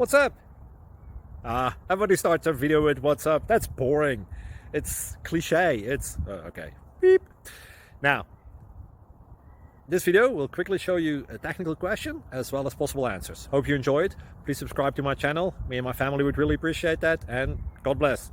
What's up? Everybody starts their video with what's up. That's boring. It's cliche. It's okay. Beep. Now, this video will quickly show you a technical question as well as possible answers. Hope you enjoyed. Please subscribe to my channel. Me and my family would really appreciate that, and God bless.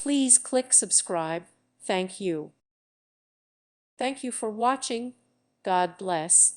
Please click subscribe. Thank you. Thank you for watching. God bless.